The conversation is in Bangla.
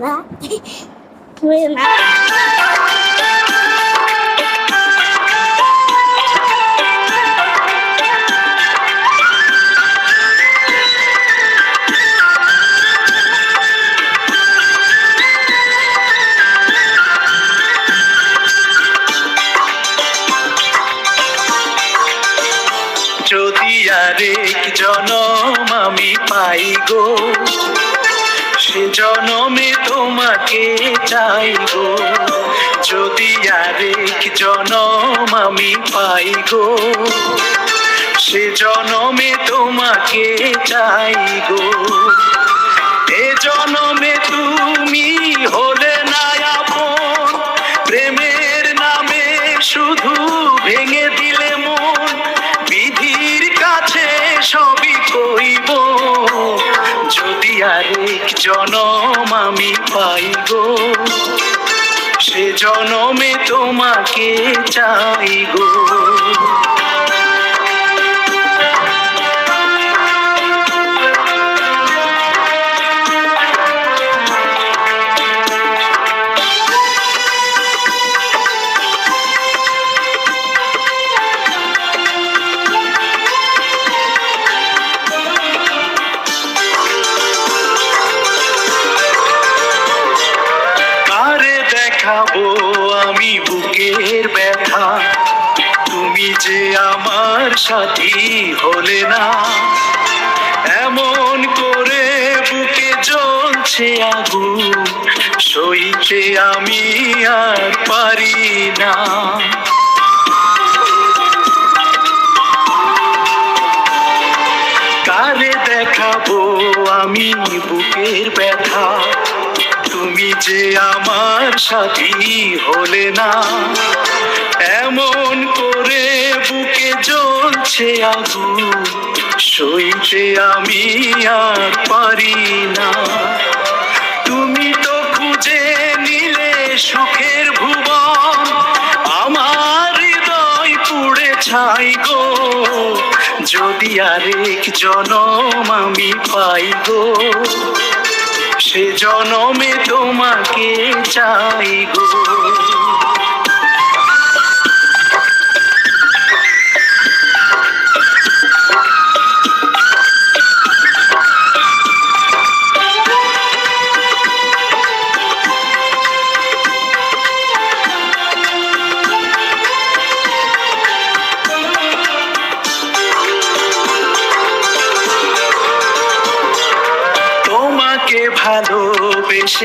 বাবা তুই না যদি আরেক জনম আমি পাই গো, সে জনমে তোমাকে চাই গো। যদি আরেক জনম আমি পাই গো, সে জনমে তোমাকে চাই গো। এ জনমে তুমি হলে না আপন, প্রেমের নামে শুধু ভেঙে দিলে মন। বিধির কাছে সবই কইব, যদি আরেক জনম আমি পাই গো, সে জনমে তোমাকে চাই গো। দেখাবো আমি বুকের ব্যথা, তুমি যে আমার সাথী হলে না। এমন করে বুকে জ্বলছে আগুন, সইতে আমি আর পারি না। কারে দেখাবো আমি বুকের ব্যথা, তুমি যে আমার সাথী হলে না। এমন করে বুকে জ্বলছে আগুন, সইতে আমি আর পারি না। তুমি তো খুঁজে নিলে সুখের ভুবন, আমার হৃদয় পুড়ে ছাই গো। যদি আরেক জনম আমি পাই গো, সে জনমে তোমাকে চাই গো।